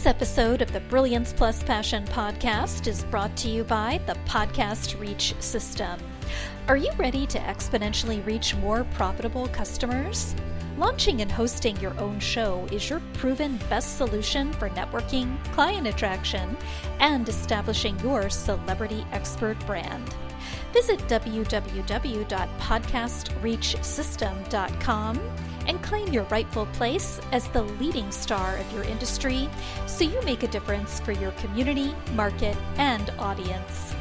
This episode of the Brilliance Plus Passion podcast is brought to you by the Podcast Reach System. Are you ready to exponentially reach more profitable customers? Launching and hosting your own show is your proven best solution for networking, client attraction, and establishing your celebrity expert brand. Visit www.podcastreachsystem.com and claim your rightful place as the leading star of your industry so you make a difference for your community, market, and audience.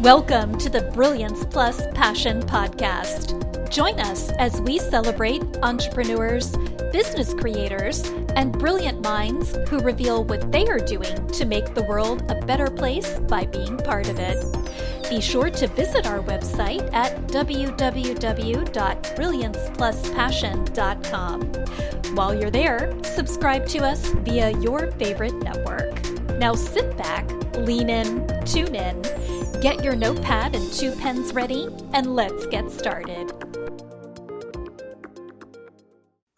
Welcome to the Brilliance Plus Passion podcast. Join us as we celebrate entrepreneurs, business creators, and brilliant minds who reveal what they are doing to make the world a better place by being part of it. Be sure to visit our website at www.brilliancepluspassion.com. While you're there, subscribe to us via your favorite network. Now sit back, lean in, tune in, get your notepad and 2 pens ready, and let's get started.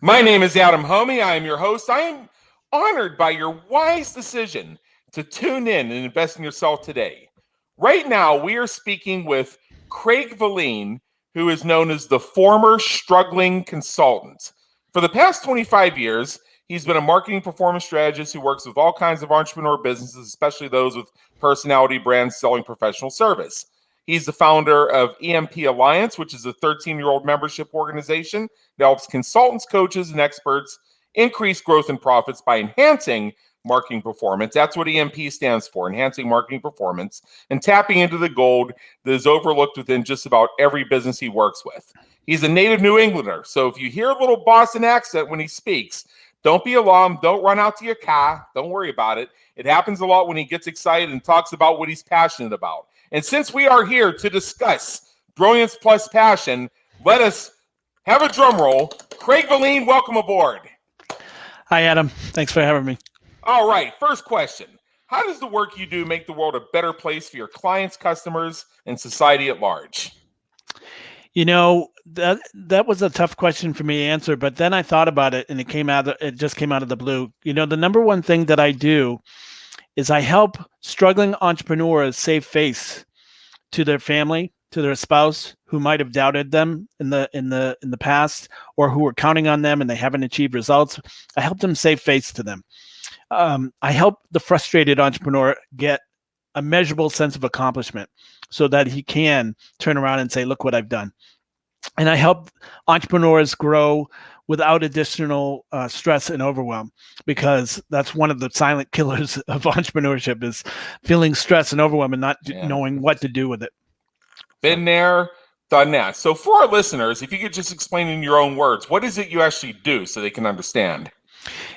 My name is Adam Homey. I am your host. I am honored by your wise decision to tune in and invest in yourself today. Right now, we are speaking with Craig Valine, who is known as the former struggling consultant. For the past 25 years, he's been a marketing performance strategist who works with all kinds of entrepreneur businesses, especially those with personality brands selling professional service. He's the founder of EMP Alliance, which is a 13-year-old membership organization that helps consultants, coaches, and experts increase growth and profits by enhancing marketing performance. That's what EMP stands for, enhancing marketing performance, and tapping into the gold that is overlooked within just about every business he works with. He's a native New Englander, so if you hear a little Boston accent when he speaks, don't be alarmed. Don't run out to your car. Don't worry about it. It happens a lot when he gets excited and talks about what he's passionate about. And since we are here to discuss Brilliance Plus Passion, let us have a drum roll. Craig Valine, welcome aboard. Hi, Adam. Thanks for having me. All right. First question. How does the work you do make the world a better place for your clients, customers, and society at large? You know, that was a tough question for me to answer, but then I thought about it and it just came out of the blue. You know, the number one thing that I do is I help struggling entrepreneurs save face to their family, to their spouse who might have doubted them in the past, or who were counting on them and they haven't achieved results. I help them save face to them. I help the frustrated entrepreneur get a measurable sense of accomplishment so that he can turn around and say, look what I've done. And I help entrepreneurs grow without additional stress and overwhelm, because that's one of the silent killers of entrepreneurship, is feeling stress and overwhelm and not knowing what to do with it. Been there, done that. So for our listeners, if you could just explain in your own words, what is it you actually do so they can understand?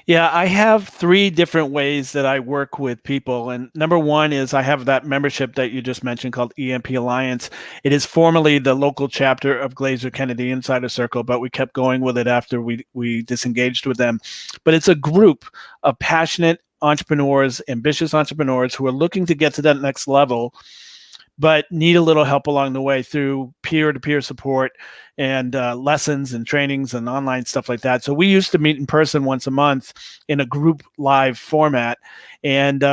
Yeah, I have 3 different ways that I work with people. And number one is I have that membership that you just mentioned called EMP Alliance. It is formerly the local chapter of Glazer Kennedy Insider Circle, but we kept going with it after we disengaged with them. But it's a group of passionate entrepreneurs, ambitious entrepreneurs who are looking to get to that next level, but need a little help along the way through peer-to-peer support and lessons and trainings and online stuff like that. So we used to meet in person once a month in a group live format. And,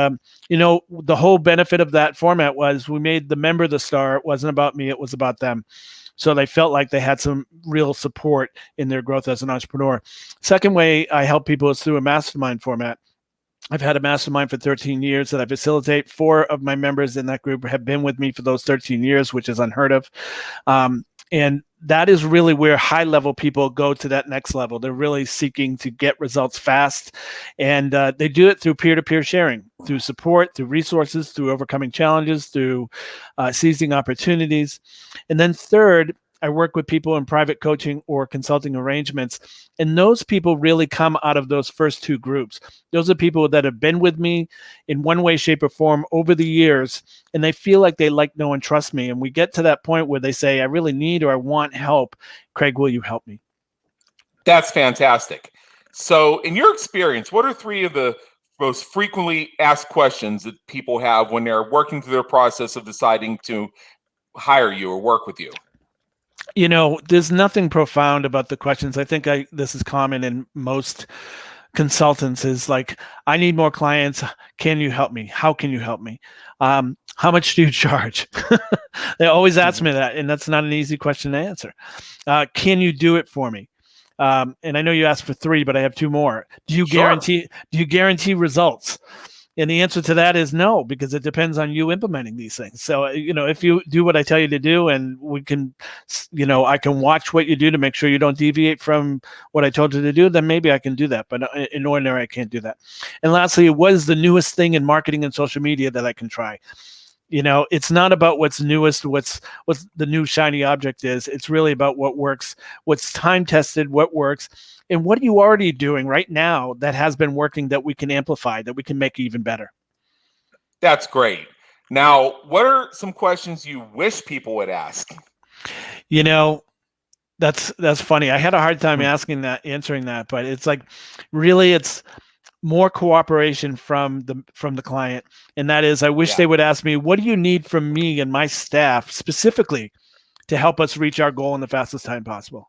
you know, the whole benefit of that format was we made the member the star. It wasn't about me. It was about them. So they felt like they had some real support in their growth as an entrepreneur. Second way I help people is through a mastermind format. I've had a mastermind for 13 years that I facilitate. 4 of my members in that group have been with me for those 13 years, which is unheard of. And that is really where high-level people go to that next level. They're really seeking to get results fast. And they do it through peer-to-peer sharing, through support, through resources, through overcoming challenges, through seizing opportunities. And then third, I work with people in private coaching or consulting arrangements, and those people really come out of those first 2 groups. Those are people that have been with me in one way, shape, or form over the years, and they feel like they like, know, and trust me. And we get to that point where they say, I really need or I want help. Craig, will you help me? That's fantastic. So in your experience, what are 3 of the most frequently asked questions that people have when they're working through their process of deciding to hire you or work with you? There's nothing profound about the questions. I think this is common in most consultants, is like, I need more clients. Can you help me? How can you help me? How much do you charge? They always ask me that, and that's not an easy question to answer. Can you do it for me? And I know you asked for 3, but I have 2 more. Do you guarantee results? And the answer to that is no, because it depends on you implementing these things. So, if you do what I tell you to do, and we can, I can watch what you do to make sure you don't deviate from what I told you to do, then maybe I can do that. But in ordinary, I can't do that. And lastly, what is the newest thing in marketing and social media that I can try? It's not about what's newest, what's the new shiny object is. It's really about what works, what's time tested, what works, and what are you already doing right now that has been working that we can amplify, that we can make even better. That's great. Now, what are some questions you wish people would ask? That's funny. I had a hard time answering that, but it's like, really, it's more cooperation from the client. And that is, I wish they would ask me, what do you need from me and my staff specifically to help us reach our goal in the fastest time possible?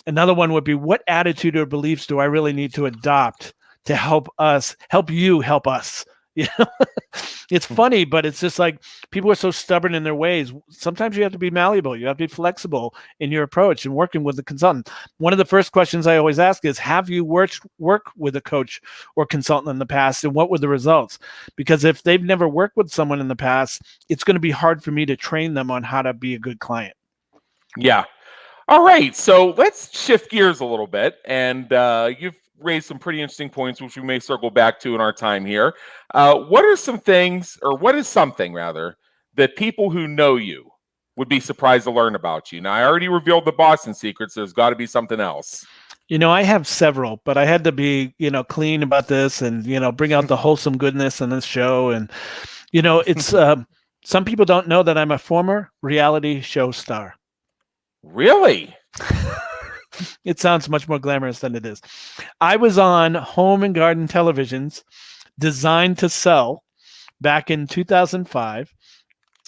Another one would be, what attitude or beliefs do I really need to adopt to help you help us? It's funny, but it's just like, people are so stubborn in their ways. Sometimes you have to be malleable. You have to be flexible in your approach and working with the consultant. One of the first questions I always ask is, have you worked with a coach or consultant in the past, and what were the results? Because if they've never worked with someone in the past, it's going to be hard for me to train them on how to be a good client. Yeah. All right. So let's shift gears a little bit. And you've raised some pretty interesting points, which we may circle back to in our time here. What is something rather, that people who know you would be surprised to learn about you? Now, I already revealed the Boston secrets. There's got to be something else. I have several, but I had to be, clean about this and, bring out the wholesome goodness in this show. And, it's, some people don't know that I'm a former reality show star. Really? It sounds much more glamorous than it is. I was on Home and Garden Television's Designed to Sell back in 2005,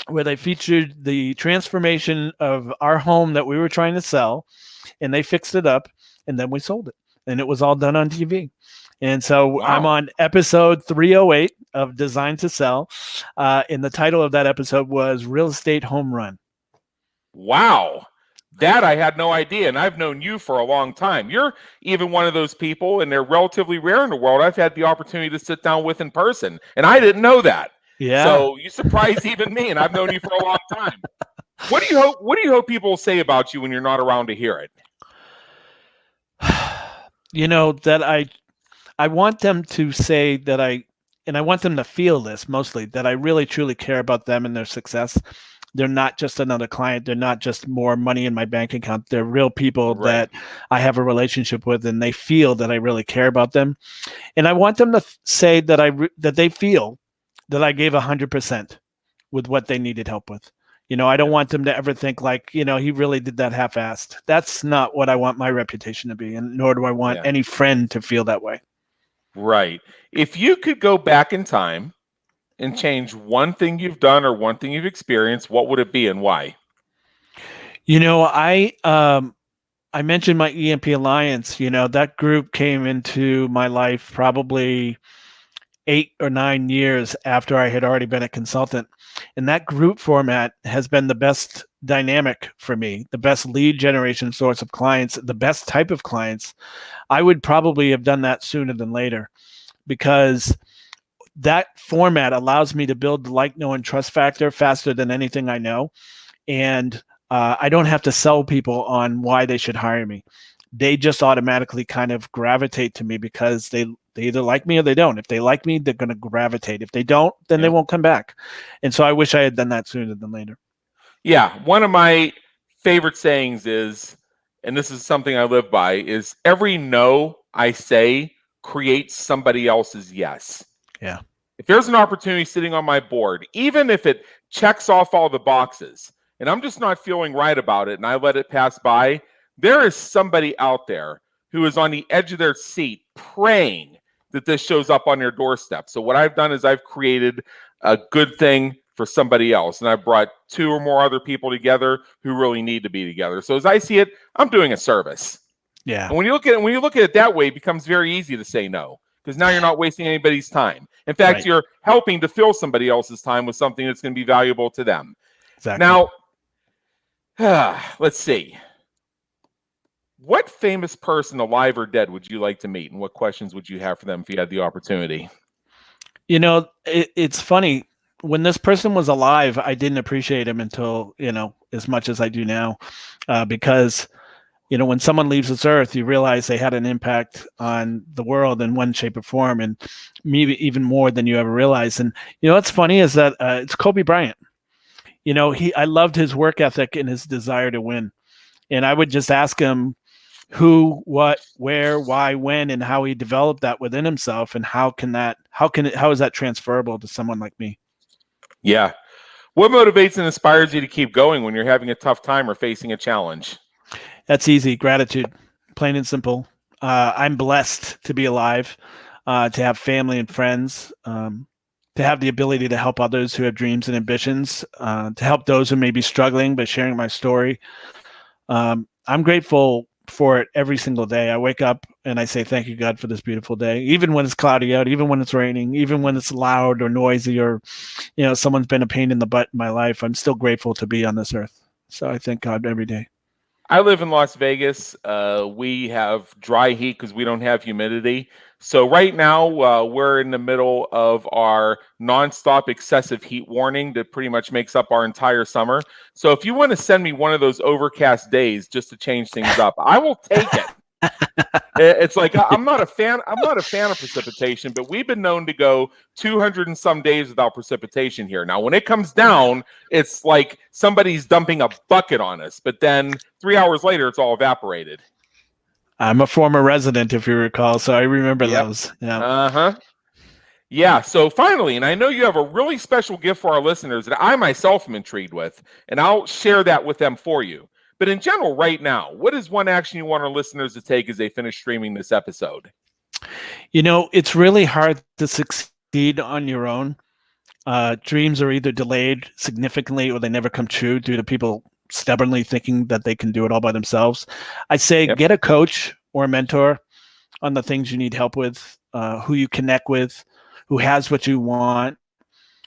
where they featured the transformation of our home that we were trying to sell, and they fixed it up, and then we sold it, and it was all done on TV. And so wow. I'm on episode 308 of Designed to Sell, and the title of that episode was Real Estate Home Run. Wow. That I had no idea, and I've known you for a long time. You're even one of those people, and they're relatively rare in the world, I've had the opportunity to sit down with in person, and I didn't know that. Yeah. So you surprised even me, and I've known you for a long time. What do you hope people say about you when you're not around to hear it? That I want them to say that I want them to feel this mostly, that I really truly care about them and their success. They're not just another client. They're not just more money in my bank account. They're real people that I have a relationship with, and they feel that I really care about them. And I want them to say that that they feel that I gave 100% with what they needed help with. I don't want them to ever think like, he really did that half-assed. That's not what I want my reputation to be, and nor do I want any friend to feel that way. Right. If you could go back in time and change one thing you've done or one thing you've experienced, what would it be and why? I mentioned my EMP Alliance. That group came into my life probably 8 or 9 years after I had already been a consultant. And that group format has been the best dynamic for me, the best lead generation source of clients, the best type of clients. I would probably have done that sooner than later, because that format allows me to build the like, know, and trust factor faster than anything I know. And I don't have to sell people on why they should hire me. They just automatically kind of gravitate to me because they either like me or they don't. If they like me, they're going to gravitate. If they don't, then they won't come back. And so I wish I had done that sooner than later. Yeah. One of my favorite sayings is, and this is something I live by, is every no I say creates somebody else's yes. Yeah. If there's an opportunity sitting on my board, even if it checks off all the boxes and I'm just not feeling right about it and I let it pass by, there is somebody out there who is on the edge of their seat praying that this shows up on your doorstep. So what I've done is I've created a good thing for somebody else, and I brought 2 or more other people together who really need to be together. So as I see it, I'm doing a service. Yeah. And when you look at it that way, it becomes very easy to say no, because now you're not wasting anybody's time. In fact, Right. you're helping to fill somebody else's time with something that's going to be valuable to them. Exactly. Now, let's see. What famous person, alive or dead, would you like to meet, and what questions would you have for them if you had the opportunity? It's funny. When this person was alive, I didn't appreciate him until, as much as I do now, because, when someone leaves this earth, you realize they had an impact on the world in one shape or form, and maybe even more than you ever realized. And, what's funny is that it's Kobe Bryant. I loved his work ethic and his desire to win. And I would just ask him who, what, where, why, when, and how he developed that within himself, and how is that transferable to someone like me? Yeah. What motivates and inspires you to keep going when you're having a tough time or facing a challenge? That's easy. Gratitude, plain and simple. I'm blessed to be alive, to have family and friends, to have the ability to help others who have dreams and ambitions, to help those who may be struggling by sharing my story. I'm grateful for it every single day. I wake up and I say, thank you, God, for this beautiful day. Even when it's cloudy out, even when it's raining, even when it's loud or noisy, or, someone's been a pain in the butt in my life, I'm still grateful to be on this earth. So I thank God every day. I live in Las Vegas. We have dry heat because we don't have humidity. So right now, we're in the middle of our nonstop excessive heat warning that pretty much makes up our entire summer. So if you want to send me one of those overcast days just to change things up, I will take it. It's like, I'm not a fan of precipitation, but we've been known to go 200 and some days without precipitation here. Now, when it comes down, it's like somebody's dumping a bucket on us, but then 3 hours later, it's all evaporated. I'm a former resident, if you recall, so I remember those. Yeah. Yeah. So finally, and I know you have a really special gift for our listeners that I myself am intrigued with, and I'll share that with them for you. But in general, right now, what is one action you want our listeners to take as they finish streaming this episode? It's really hard to succeed on your own. Dreams are either delayed significantly or they never come true due to people stubbornly thinking that they can do it all by themselves. I say get a coach or a mentor on the things you need help with, who you connect with, who has what you want,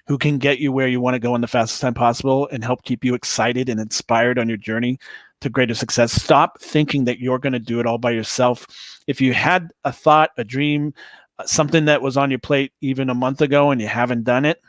who can get you where you want to go in the fastest time possible and help keep you excited and inspired on your journey to greater success. Stop thinking that you're going to do it all by yourself. If you had a thought, a dream, something that was on your plate even a month ago and you haven't done it,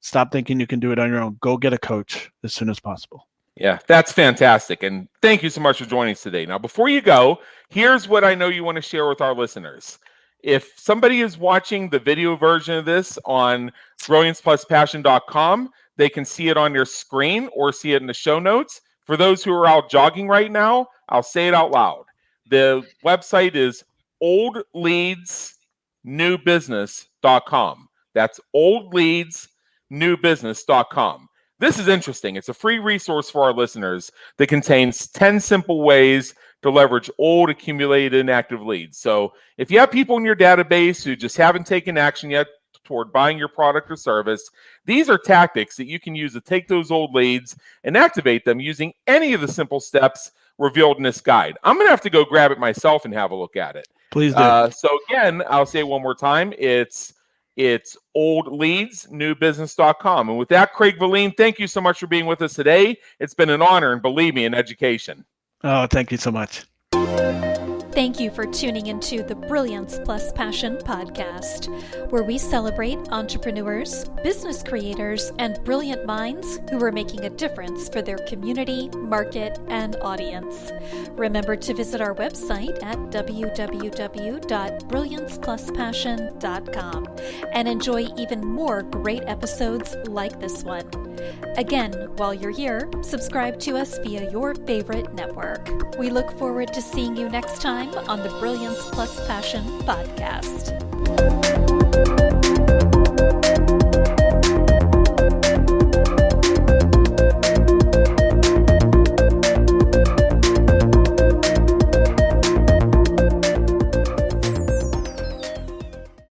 stop thinking you can do it on your own. Go get a coach as soon as possible. Yeah, that's fantastic. And thank you so much for joining us today. Now, before you go, here's what I know you want to share with our listeners. If somebody is watching the video version of this on brilliancepluspassion.com, they can see it on your screen or see it in the show notes. For those who are out jogging right now, I'll say it out loud. The website is oldleadsnewbusiness.com. That's oldleadsnewbusiness.com. This is interesting. It's a free resource for our listeners that contains 10 simple ways to leverage old, accumulated, inactive leads. So if you have people in your database who just haven't taken action yet toward buying your product or service, these are tactics that you can use to take those old leads and activate them using any of the simple steps revealed in this guide. I'm going to have to go grab it myself and have a look at it. Please do. So again, I'll say it one more time. It's oldleadsnewbusiness.com. And with that, Craig Valine, thank you so much for being with us today. It's been an honor, and believe me, an education. Oh, thank you so much. Thank you for tuning into the Brilliance Plus Passion podcast, where we celebrate entrepreneurs, business creators, and brilliant minds who are making a difference for their community, market, and audience. Remember to visit our website at www.brilliancepluspassion.com and enjoy even more great episodes like this one. Again, while you're here, subscribe to us via your favorite network. We look forward to seeing you next time on the Brilliance Plus Passion podcast.